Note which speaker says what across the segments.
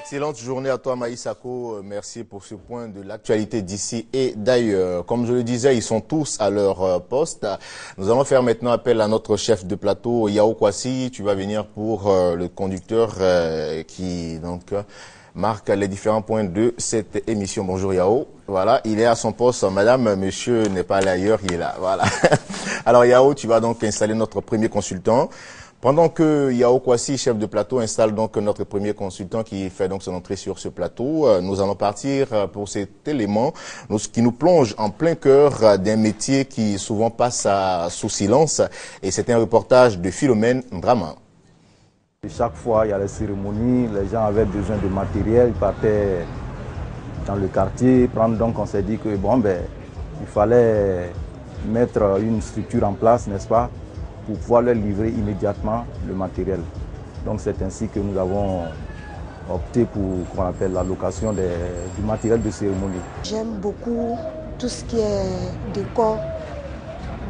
Speaker 1: Excellente journée à toi Maïsako, merci pour ce point de l'actualité d'ici et d'ailleurs. Comme je le disais, ils sont tous à leur poste. Nous allons faire maintenant appel à notre chef de plateau, Yao Kwasi. Tu vas venir pour le conducteur qui marque les différents points de cette émission. Bonjour Yao. Voilà, il est à son poste. Madame, monsieur n'est pas allé ailleurs, il est là. Voilà. Alors Yao, tu vas donc installer notre premier consultant. Pendant que Yao Kwasi, chef de plateau, installe donc notre premier consultant qui fait donc son entrée sur ce plateau, nous allons partir pour cet élément qui nous plonge en plein cœur d'un métier qui souvent passe sous silence. Et c'est un reportage de Philomène Ndrama.
Speaker 2: Chaque fois, il y a les cérémonies, les gens avaient besoin de matériel, ils partaient dans le quartier prendre. Donc on s'est dit que il fallait mettre une structure en place, n'est-ce pas, pour pouvoir leur livrer immédiatement le matériel. Donc c'est ainsi que nous avons opté pour qu'on appelle la location du matériel de cérémonie.
Speaker 3: J'aime beaucoup tout ce qui est décor.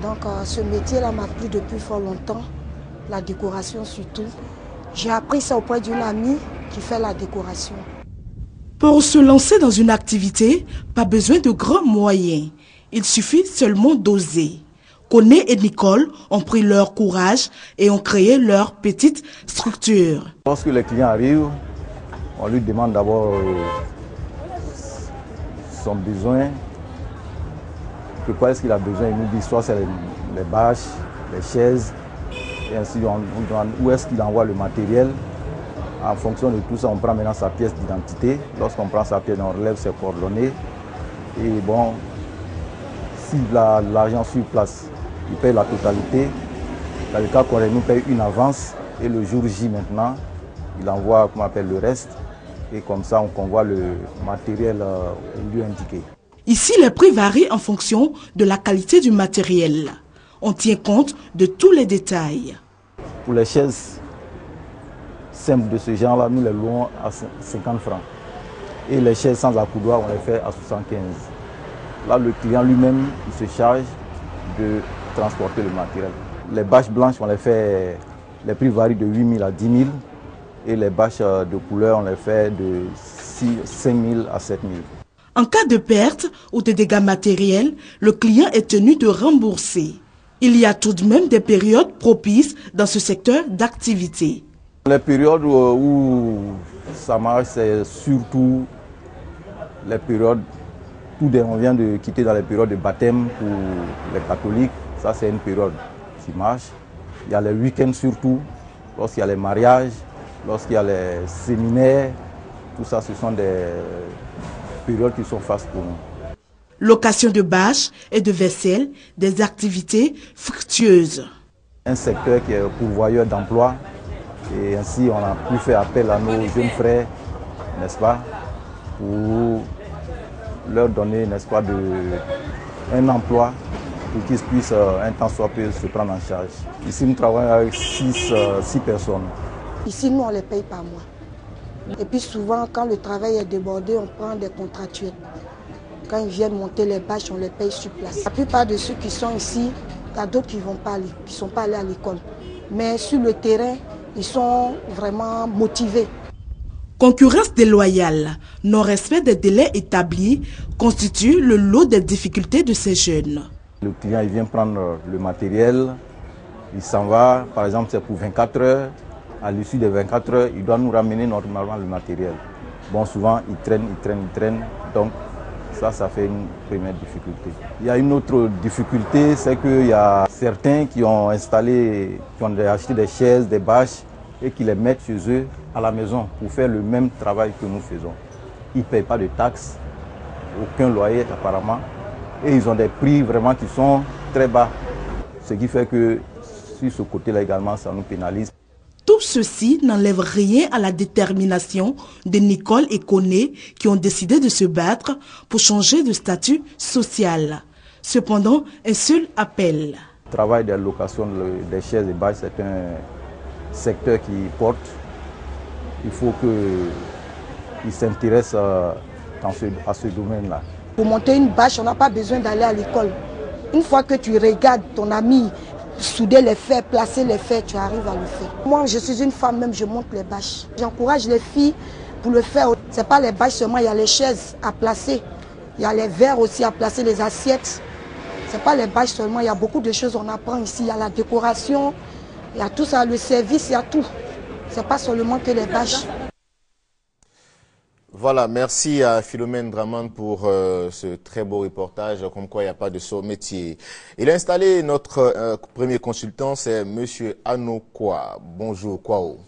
Speaker 3: Donc ce métier-là m'a plu depuis fort longtemps, la décoration surtout. J'ai appris ça auprès d'une amie qui fait la décoration.
Speaker 4: Pour se lancer dans une activité, pas besoin de grands moyens. Il suffit seulement d'oser. Koné et Nicole ont pris leur courage et ont créé leur petite structure.
Speaker 2: Lorsque les clients arrivent, on lui demande d'abord son besoin. De quoi est-ce qu'il a besoin? Il nous dit soit c'est les bâches, les chaises, et ainsi on demande où est-ce qu'il envoie le matériel. En fonction de tout ça, on prend maintenant sa pièce d'identité. Lorsqu'on prend sa pièce, on relève ses coordonnées. Et bon, s'il a l'argent sur place, il paye la totalité. Dans le cas qu'on nous paye une avance et le jour J maintenant, il envoie le reste. Et comme ça, on convoie le matériel au lieu indiqué.
Speaker 4: Ici, les prix varient en fonction de la qualité du matériel. On tient compte de tous les détails.
Speaker 2: Pour les chaises simples de ce genre-là, nous les louons à 50 francs. Et les chaises sans accoudoir, on les fait à 75. Là, le client lui-même, il se charge de transporter le matériel. Les bâches blanches, on les fait, les prix varient de 8 000 à 10 000. Et les bâches de couleur, on les fait de 5 000 à 7 000.
Speaker 4: En cas de perte ou de dégâts matériels, le client est tenu de rembourser. Il y a tout de même des périodes propices dans ce secteur d'activité.
Speaker 2: Les périodes où ça marche, c'est surtout les périodes, on vient de quitter dans les périodes de baptême pour les catholiques. Ça, c'est une période qui marche. Il y a les week-ends surtout, lorsqu'il y a les mariages, lorsqu'il y a les séminaires. Tout ça, ce sont des périodes qui sont fastes pour nous.
Speaker 4: Location de bâches et de vaisselle, des activités fructueuses.
Speaker 2: Un secteur qui est pourvoyeur d'emploi et ainsi on a pu faire appel à nos jeunes frères, n'est-ce pas, pour leur donner, n'est-ce pas, un emploi pour qu'ils puissent un temps soit peu se prendre en charge. Ici nous travaillons avec 6 personnes.
Speaker 3: Ici nous on les paye par mois. Et puis souvent quand le travail est débordé, on prend des contractuels. Quand ils viennent monter les bâches, on les paye sur place. La plupart de ceux qui sont ici, il y a d'autres qui ne sont pas allés à l'école. Mais sur le terrain, ils sont vraiment motivés.
Speaker 4: Concurrence déloyale, non-respect des délais établis constitue le lot des difficultés de ces jeunes.
Speaker 2: Le client il vient prendre le matériel, il s'en va, par exemple c'est pour 24 heures. À l'issue des 24 heures, il doit nous ramener normalement le matériel. Bon, souvent il traîne, donc ça fait une première difficulté. Il y a une autre difficulté, c'est qu'il y a certains qui ont acheté des chaises, des bâches et qui les mettent chez eux à la maison pour faire le même travail que nous faisons. Ils ne payent pas de taxes, aucun loyer apparemment, et ils ont des prix vraiment qui sont très bas. Ce qui fait que sur ce côté-là également, ça nous pénalise.
Speaker 4: Tout ceci n'enlève rien à la détermination de Nicole et Koné qui ont décidé de se battre pour changer de statut social. Cependant, un seul appel.
Speaker 2: Le travail de location des chaises et bâches, c'est un secteur qui porte. Il faut qu'ils s'intéressent à ce domaine-là.
Speaker 3: Pour monter une bâche, on n'a pas besoin d'aller à l'école. Une fois que tu regardes ton ami souder les fers, placer les fers, tu arrives à le faire. Moi, je suis une femme, même je monte les bâches. J'encourage les filles pour le faire. Ce n'est pas les bâches seulement, il y a les chaises à placer. Il y a les verres aussi à placer, les assiettes. Ce n'est pas les bâches seulement, il y a beaucoup de choses qu'on apprend ici. Il y a la décoration, il y a tout ça, le service, il y a tout. Ce n'est pas seulement que les bâches.
Speaker 1: Voilà, merci à Philomène Draman pour ce très beau reportage, comme quoi il n'y a pas de saut métier. Il a installé notre premier consultant, c'est Monsieur Ano Kwa. Bonjour, Kwao.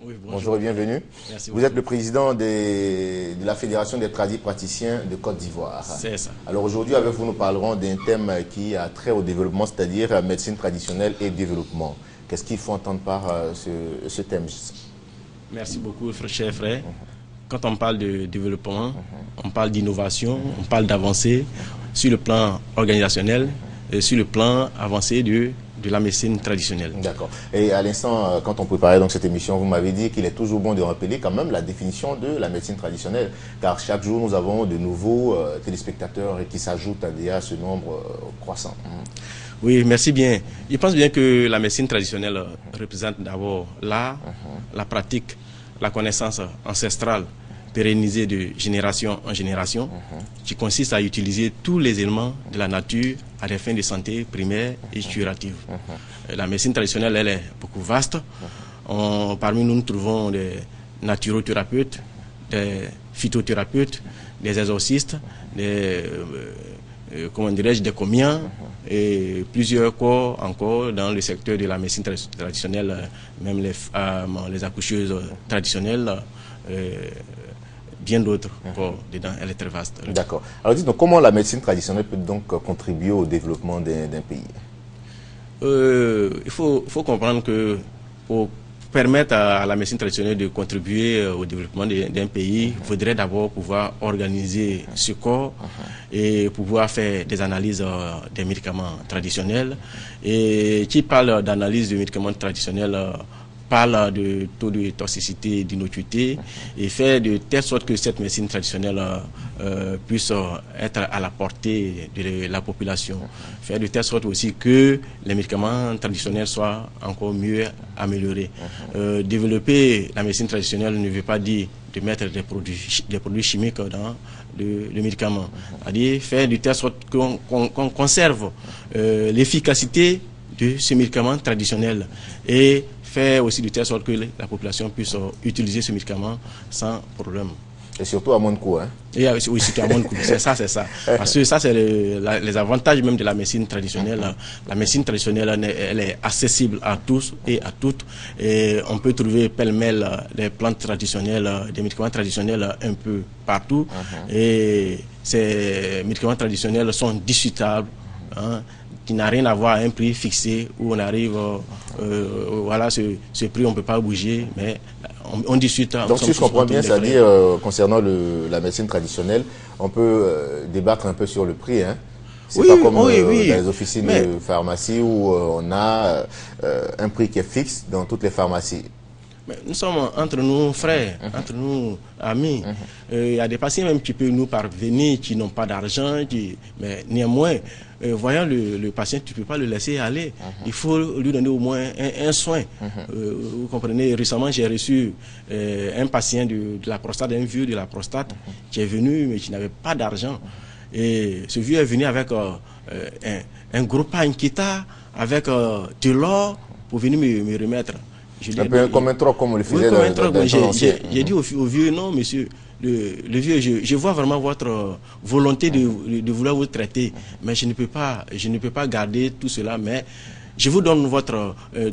Speaker 5: Oui,
Speaker 1: bonjour et bienvenue.
Speaker 5: Merci
Speaker 1: Vous
Speaker 5: beaucoup.
Speaker 1: êtes le président de la Fédération des tradipraticiens de Côte d'Ivoire.
Speaker 5: C'est ça.
Speaker 1: Alors aujourd'hui, avec vous, nous parlerons d'un thème qui a trait au développement, c'est-à-dire médecine traditionnelle et développement. Qu'est-ce qu'il faut entendre par ce thème?
Speaker 5: Merci beaucoup, cher frère. Quand on parle de développement, on parle d'innovation, on parle d'avancée sur le plan organisationnel et sur le plan avancé de la médecine traditionnelle.
Speaker 1: D'accord. Et à l'instant, quand on préparait donc cette émission, vous m'avez dit qu'il est toujours bon de rappeler quand même la définition de la médecine traditionnelle, car chaque jour nous avons de nouveaux téléspectateurs qui s'ajoutent à ce nombre croissant.
Speaker 5: Oui, merci bien. Je pense bien que la médecine traditionnelle représente d'abord l'art, la pratique, la connaissance ancestrale pérennisée de génération en génération, qui consiste à utiliser tous les éléments de la nature à des fins de santé primaire et curatives. La médecine traditionnelle, elle est beaucoup vaste. Parmi nous, nous trouvons des naturothérapeutes, des phytothérapeutes, des exorcistes, des commiens et plusieurs corps encore dans le secteur de la médecine traditionnelle, même les accoucheuses traditionnelles, bien d'autres corps dedans. Elle est très vaste.
Speaker 1: D'accord. Alors dites donc, comment la médecine traditionnelle peut donc contribuer au développement d'un pays?
Speaker 5: Il faut comprendre que pour permettre à la médecine traditionnelle de contribuer au développement d'un pays, il faudrait d'abord pouvoir organiser ce corps et pouvoir faire des analyses des médicaments traditionnels. Et qui parle d'analyse de médicaments traditionnels parle de taux de toxicité, d'innocuité et fait de telle sorte que cette médecine traditionnelle puisse être à la portée de la population. Faire de telle sorte aussi que les médicaments traditionnels soient encore mieux améliorés. Développer la médecine traditionnelle ne veut pas dire de mettre des produits chimiques dans le médicament. C'est-à-dire faire de telle sorte qu'on conserve l'efficacité de ce médicament traditionnel et faire aussi de telle sorte que la population puisse utiliser ce médicament sans problème.
Speaker 1: Et surtout à moins de coût. Hein?
Speaker 5: Et oui, surtout à moins de coût. C'est ça. Parce que ça, c'est les avantages même de la médecine traditionnelle. La médecine traditionnelle, elle est accessible à tous et à toutes. Et on peut trouver pêle-mêle des plantes traditionnelles, des médicaments traditionnels un peu partout. Et ces médicaments traditionnels sont discutables. Qui n'a rien à voir à un prix fixé où on arrive, voilà, ce prix on ne peut pas bouger, mais on discute.
Speaker 1: Donc si je comprends bien, c'est-à-dire concernant la médecine traditionnelle, on peut débattre un peu sur le prix, hein? C'est pas comme dans les officines de pharmacie où on a un prix qui est fixe dans toutes les pharmacies.
Speaker 5: Mais nous sommes entre nous frères, entre nous amis. Il y a des patients même qui peuvent nous parvenir, qui n'ont pas d'argent, mais néanmoins, voyant le patient, tu ne peux pas le laisser aller. Il faut lui donner au moins un soin. Vous comprenez, récemment j'ai reçu un patient de la prostate, un vieux de la prostate, qui est venu mais qui n'avait pas d'argent. Et ce vieux est venu avec un gros pain-kita, avec de l'or pour venir me remettre.
Speaker 1: Un peu comme un troc, comme on le faisait
Speaker 5: J'ai dit au vieux, non monsieur, le vieux, je vois vraiment votre volonté de vouloir vous traiter, mais je ne peux pas garder tout cela, mais je vous donne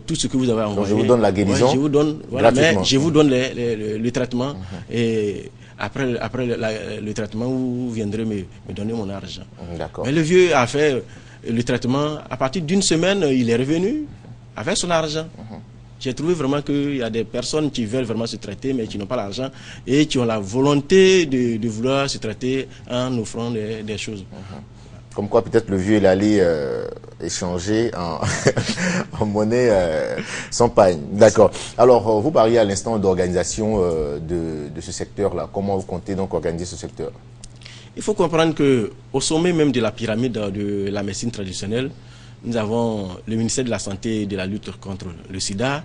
Speaker 5: tout ce que vous avez envoyé.
Speaker 1: Donc je vous donne la guérison,
Speaker 5: je vous donne, voilà, mais je vous donne le traitement, et après le traitement, vous viendrez me donner mon argent. Mais le vieux a fait le traitement, à partir d'une semaine, il est revenu avec son argent. J'ai trouvé vraiment qu'il y a des personnes qui veulent vraiment se traiter, mais qui n'ont pas l'argent et qui ont la volonté de vouloir se traiter en offrant des choses.
Speaker 1: Comme quoi, peut-être le vieux, il allait échanger en monnaie sans pagne. D'accord. Alors, vous parliez à l'instant d'organisation de ce secteur-là. Comment vous comptez donc organiser ce secteur?
Speaker 5: Il faut comprendre qu'au sommet même de la pyramide de la médecine traditionnelle, nous avons le ministère de la Santé et de la lutte contre le sida,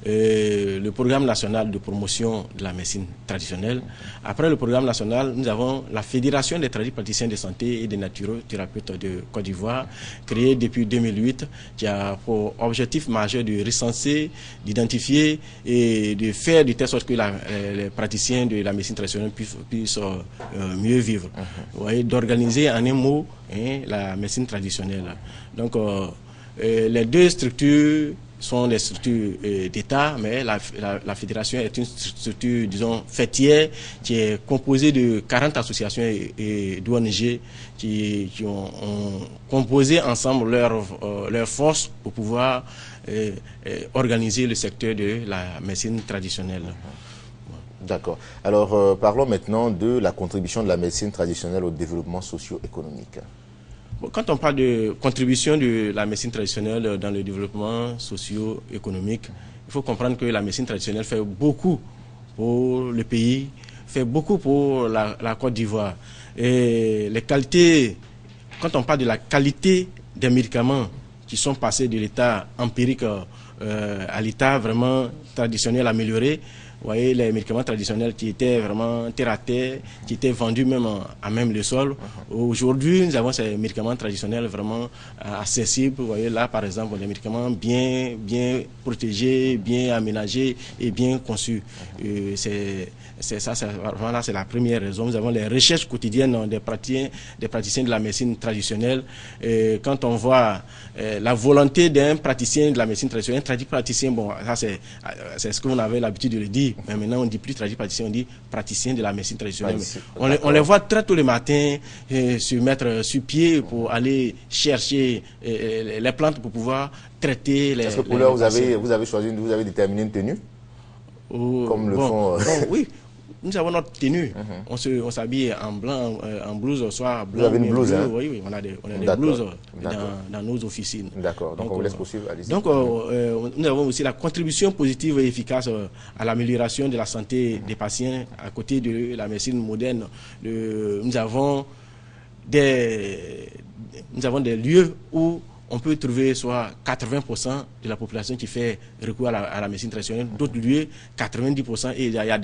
Speaker 5: le programme national de promotion de la médecine traditionnelle. Après le programme national, nous avons la Fédération des tradipraticiens de santé et des naturothérapeutes de Côte d'Ivoire, créée depuis 2008, qui a pour objectif majeur de recenser, d'identifier et de faire de telle sorte que les praticiens de la médecine traditionnelle puissent mieux vivre. Vous voyez, d'organiser en un mot la médecine traditionnelle. Donc, les deux structures sont des structures d'État, mais la fédération est une structure, disons, fêtière, qui est composée de 40 associations et d'ONG qui ont composé ensemble leurs forces pour pouvoir organiser le secteur de la médecine traditionnelle.
Speaker 1: D'accord. Alors, parlons maintenant de la contribution de la médecine traditionnelle au développement socio-économique.
Speaker 5: Quand on parle de contribution de la médecine traditionnelle dans le développement socio-économique, il faut comprendre que la médecine traditionnelle fait beaucoup pour le pays, fait beaucoup pour la Côte d'Ivoire. Et les qualités, quand on parle de la qualité des médicaments qui sont passés de l'état empirique à l'état vraiment traditionnel amélioré, vous voyez, les médicaments traditionnels qui étaient vraiment terre à terre, qui étaient vendus même à même le sol. Aujourd'hui, nous avons ces médicaments traditionnels vraiment accessibles. Vous voyez là, par exemple, des médicaments bien protégés, bien aménagés et bien conçus. C'est la première raison. Nous avons les recherches quotidiennes des praticiens de la médecine traditionnelle. Et quand on voit la volonté d'un praticien de la médecine traditionnelle, un tradipraticien, bon, ça c'est ce qu'on avait l'habitude de le dire. Mais maintenant, on ne dit plus tradipraticien, on dit praticien de la médecine traditionnelle. On les voit très tôt le matin se mettre sur pied pour aller chercher les plantes pour pouvoir traiter les.
Speaker 1: Est-ce que pour l'heure, vous avez déterminé une tenue comme le font.
Speaker 5: Oui. Nous avons notre tenue. On s'habille en blanc, en blouse, soit blanc.
Speaker 1: Vous avez une blouse, hein?
Speaker 5: Oui, on a des blouses dans nos officines.
Speaker 1: D'accord, donc on vous laisse poursuivre.
Speaker 5: Donc, nous avons aussi la contribution positive et efficace à l'amélioration de la santé des patients à côté de la médecine moderne. Nous avons des lieux où on peut trouver soit 80% de la population qui fait recours à la médecine traditionnelle, d'autres lieux 90%, et il y a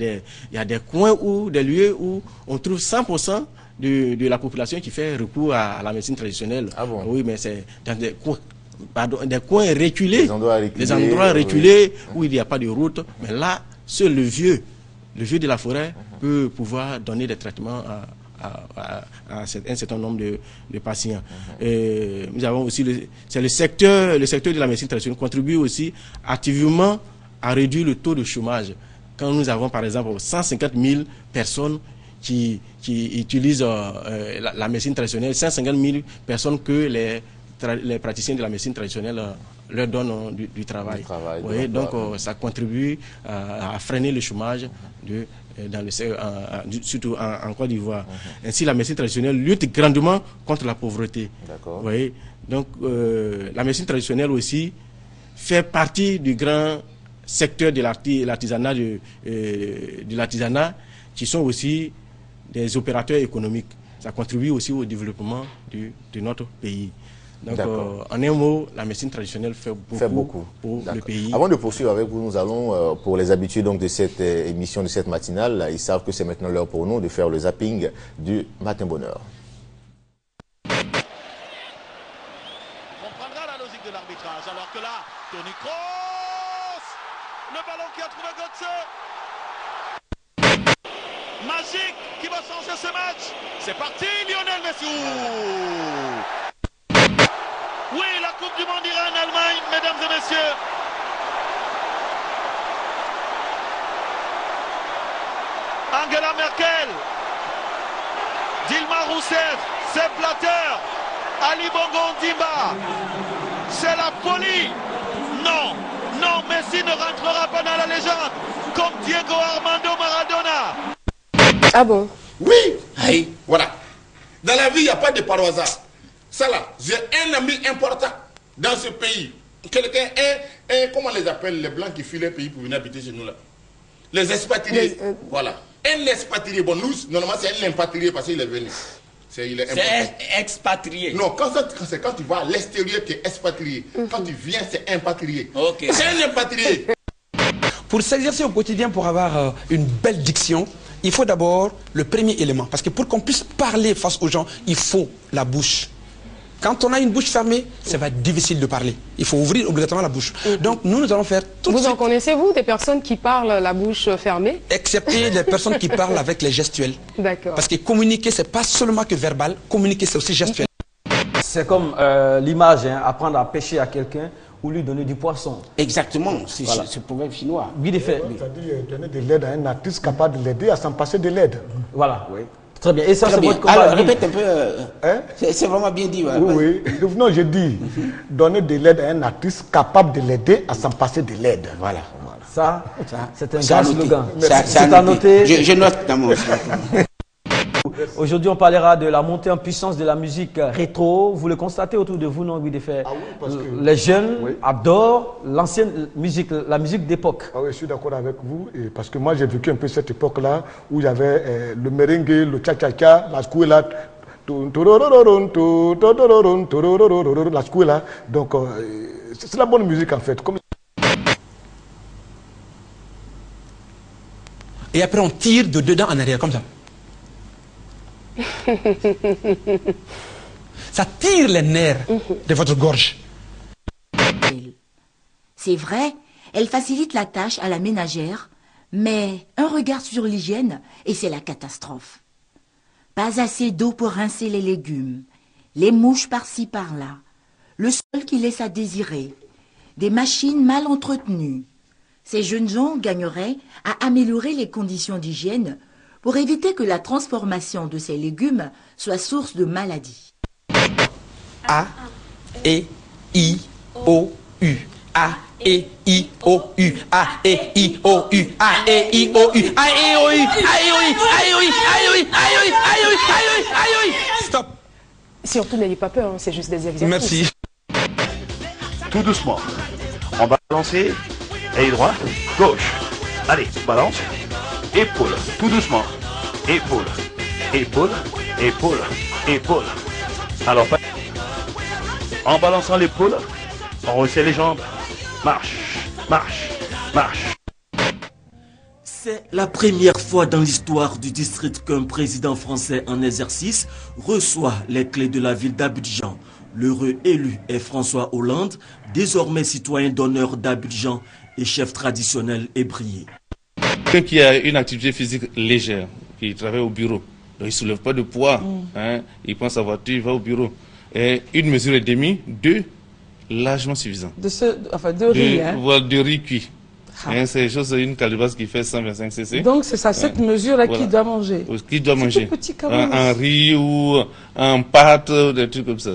Speaker 5: des coins des lieux où on trouve 100% de la population qui fait recours à la médecine traditionnelle.
Speaker 1: Ah bon?
Speaker 5: Oui, mais c'est dans des coins reculés, des endroits reculés où il n'y a pas de route, mais là, seul le vieux de la forêt peut pouvoir donner des traitements à un certain nombre de patients. Et nous avons aussi le secteur de la médecine traditionnelle contribue aussi activement à réduire le taux de chômage. Quand nous avons par exemple 150 000 personnes qui utilisent la médecine traditionnelle, 150 000 personnes que les praticiens de la médecine traditionnelle leur donnent du travail. Oui, donc ça contribue à freiner le chômage surtout en Côte d'Ivoire. Ainsi, la médecine traditionnelle lutte grandement contre la pauvreté. Oui, donc la médecine traditionnelle aussi fait partie du grand secteur de l'artisanat, de l'artisanat, qui sont aussi des opérateurs économiques. Ça contribue aussi au développement de notre pays. Donc, en un mot, la médecine traditionnelle fait beaucoup pour le pays.
Speaker 1: Avant de poursuivre avec vous, nous allons, pour les habitués donc, de cette émission, de cette matinale, ils savent que c'est maintenant l'heure pour nous de faire le zapping du Matin Bonheur.
Speaker 6: On comprendra la logique de l'arbitrage, alors que là, Tony Kroos, le ballon qui a trouvé Götze. Magique qui va changer ce match. C'est parti, Lionel Messi. Oui, la Coupe du Monde ira en Allemagne, mesdames et messieurs. Angela Merkel, Dilma Rousseff, Sepp Blatter, Ali Bongo Ondimba. C'est la folie. Non, Messi ne rentrera pas dans la légende comme Diego Armando Maradona.
Speaker 7: Ah bon?
Speaker 8: Oui, aïe, voilà. Dans la vie, il n'y a pas de par hasard. Ça là, j'ai un ami important dans ce pays. Quelqu'un, comment on les appelle, les blancs qui fuient le pays pour venir habiter chez nous là? Les expatriés. Voilà. Un expatrié, bon, nous, normalement, c'est un impatrié parce qu'il est venu.
Speaker 9: C'est expatrié.
Speaker 8: Non, c'est quand tu vas à l'extérieur, tu es expatrié. Quand tu viens, c'est impatrié.
Speaker 9: Ok.
Speaker 8: C'est un impatrié.
Speaker 7: Pour s'exercer au quotidien, pour avoir une belle diction, il faut d'abord le premier élément. Parce que pour qu'on puisse parler face aux gens, il faut la bouche. Quand on a une bouche fermée, ça va être difficile de parler. Il faut ouvrir obligatoirement la bouche. Donc nous allons faire tout de suite.
Speaker 10: Vous en connaissez-vous, des personnes qui parlent la bouche fermée?
Speaker 7: Excepté les personnes qui parlent avec les gestuels.
Speaker 10: D'accord.
Speaker 7: Parce que communiquer, c'est pas seulement que verbal. Communiquer, c'est aussi gestuel.
Speaker 11: C'est comme l'image, hein, apprendre à pêcher à quelqu'un ou lui donner du poisson.
Speaker 9: Exactement, c'est ce proverbe chinois.
Speaker 11: Oui, de fait.
Speaker 12: C'est-à-dire donner de l'aide à un artiste capable de l'aider à s'en passer de l'aide.
Speaker 11: Voilà, oui. Très bien. Et ça, c'est votre combat.
Speaker 9: Alors, répète un peu. C'est vraiment bien dit. Ouais.
Speaker 12: Oui, oui. Non, je dis donner de l'aide à un artiste capable de l'aider à s'en passer de l'aide.
Speaker 9: Voilà.
Speaker 11: Ça c'est un grand slogan.
Speaker 9: C'est à noter. Je note dans mon
Speaker 11: Aujourd'hui, on parlera de la montée en puissance de la musique rétro. Vous le constatez autour de vous, non, Guy Defait?
Speaker 12: Ah oui, parce que
Speaker 11: les jeunes adorent l'ancienne musique, la musique d'époque.
Speaker 12: Ah oui, je suis d'accord avec vous, parce que moi j'ai vécu un peu cette époque-là où il y avait le merengue, le cha-cha-cha, la scuela, la scuela. Donc c'est la bonne musique en fait.
Speaker 7: Et après, on tire de dedans en arrière, comme ça. Ça tire les nerfs de votre gorge.
Speaker 13: C'est vrai, elle facilite la tâche à la ménagère, mais un regard sur l'hygiène et c'est la catastrophe. Pas assez d'eau pour rincer les légumes, les mouches par-ci par-là, le sol qui laisse à désirer, des machines mal entretenues. Ces jeunes gens gagneraient à améliorer les conditions d'hygiène pour éviter que la transformation de ces légumes soit source de maladies.
Speaker 7: A, E, I, O, U. A, E, I, O, U. A, E, I, O, U. A, E, I, O, U. A, E, O, U. A, E, O, U. A, E, O, U. A, E, O, U. A, E, O, U. Stop.
Speaker 10: Surtout, n'ayez pas peur, c'est juste des exercices.
Speaker 7: Merci.
Speaker 6: Tout doucement. On va balancer. Et droite, gauche. Allez, balance. Épaule, tout doucement. Épaule, épaule, épaule, épaule. Alors, en balançant l'épaule, on resserre les jambes. Marche, marche, marche.
Speaker 14: C'est la première fois dans l'histoire du district qu'un président français en exercice reçoit les clés de la ville d'Abidjan. L'heureux élu est François Hollande, désormais citoyen d'honneur d'Abidjan et chef traditionnel ébrié.
Speaker 8: Quelqu'un qui a une activité physique légère, qui travaille au bureau, donc il ne soulève pas de poids, hein, il prend sa voiture, il va au bureau. Et une mesure et demie, deux, largement suffisant.
Speaker 15: De riz, hein?
Speaker 8: De riz cuit. Hein, c'est une calebasse qui fait 125 cc.
Speaker 15: Donc c'est ça, cette mesure-là qu'il doit manger.
Speaker 8: Qu'il doit manger.
Speaker 15: Petit
Speaker 8: un riz ou un pâte, des trucs comme ça.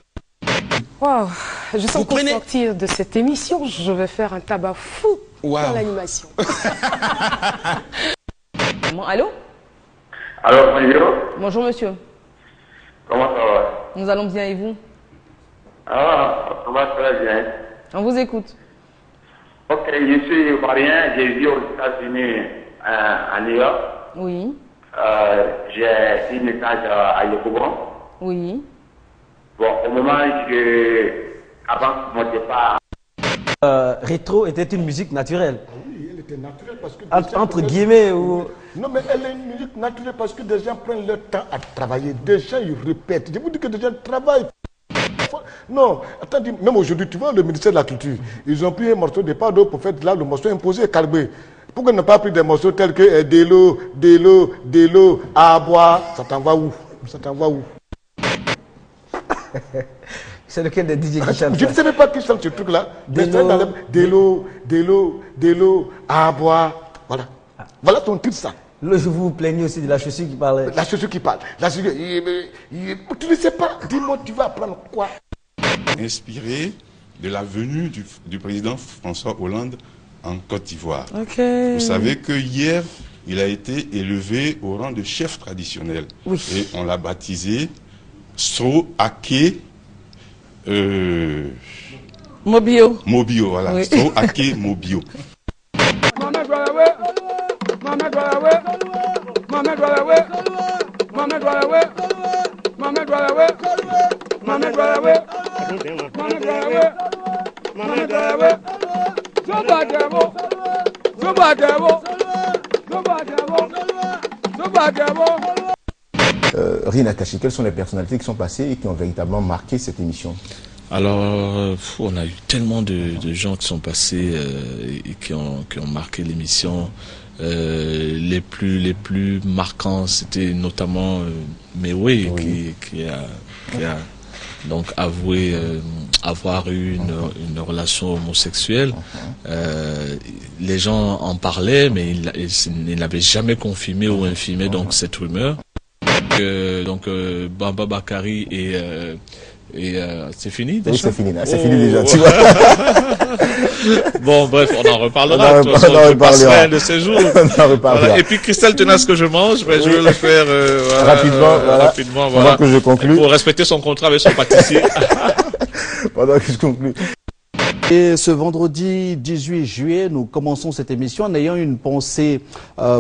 Speaker 10: Wow. Je sens qu'au sortir de cette émission, je vais faire un tabac fou dans l'animation.
Speaker 15: Allô?
Speaker 16: Alors, bonjour.
Speaker 15: Bonjour monsieur.
Speaker 16: Comment ça va?
Speaker 15: Nous allons bien et vous?
Speaker 16: Ah, ça va très bien.
Speaker 15: On vous écoute.
Speaker 16: Ok, je suis ivoirien, j'ai vécu aux États-Unis, à New York.
Speaker 15: Oui.
Speaker 16: J'ai une étage à Yopougon.
Speaker 15: Oui.
Speaker 16: Bon, au moment avant mon départ.
Speaker 11: Rétro était une musique naturelle.
Speaker 12: Oui, elle était naturelle parce que...
Speaker 11: Entre guillemets ou...
Speaker 12: Non, mais elle est une musique naturelle parce que des gens prennent leur temps à travailler. Des gens, ils répètent. Je vous dis que des gens travaillent. Non, attendez, même aujourd'hui, tu vois, le ministère de la Culture, ils ont pris un morceau de Pado pour faire là le morceau imposé, Carbé. Pourquoi ils n'ont pas pris des morceaux tels que de l'eau, à boire? Ça t'envoie où? Ça t'envoie où?
Speaker 11: C'est lequel des DJ qui chante?
Speaker 12: Je ne savais pas qui chante ce truc-là. De l'eau, à boire. Voilà. Voilà ton titre, ça.
Speaker 11: Je vous plaignais aussi de la chaussure qui parlait.
Speaker 12: La chaussure qui parle. La chaussure... Tu ne sais pas. Dis-moi, tu vas apprendre quoi?
Speaker 17: Inspiré de la venue du président François Hollande en Côte d'Ivoire.
Speaker 15: Okay.
Speaker 17: Vous savez que hier, il a été élevé au rang de chef traditionnel.
Speaker 15: Oui.
Speaker 17: Et on l'a baptisé Soake
Speaker 15: Mobio.
Speaker 17: Mobio, voilà.
Speaker 15: Oui.
Speaker 17: Soake Mobio.
Speaker 1: Rina Kachi, quelles sont les personnalités qui sont passées et qui ont véritablement marqué cette émission?
Speaker 18: Alors, on a eu tellement de gens qui sont passés et qui ont marqué l'émission. Les plus marquants, c'était notamment Mewe qui a donc avoué avoir eu une relation homosexuelle. Les gens en parlaient, mais il n'avait jamais confirmé ou infirmé donc cette rumeur. Donc Baba Bakary et c'est fini déjà?
Speaker 1: Oui, c'est fini déjà, tu vois.
Speaker 18: Bon, bref, on en reparlera. Je passerai un de ces jours. On en reparlera. Voilà. Et puis, Christelle tenait à ce que je mange, mais je vais le faire rapidement. Voilà.
Speaker 1: Pendant que je conclue.
Speaker 18: Pour respecter son contrat avec son pâtissier.
Speaker 1: Pendant que je conclue.
Speaker 19: Et ce vendredi 18 juillet, nous commençons cette émission en ayant une pensée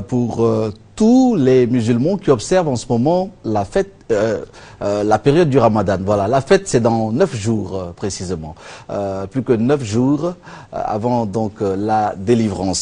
Speaker 19: pour tous les musulmans qui observent en ce moment la fête, la période du Ramadan. Voilà, la fête c'est dans 9 jours précisément, plus que 9 jours avant donc la délivrance.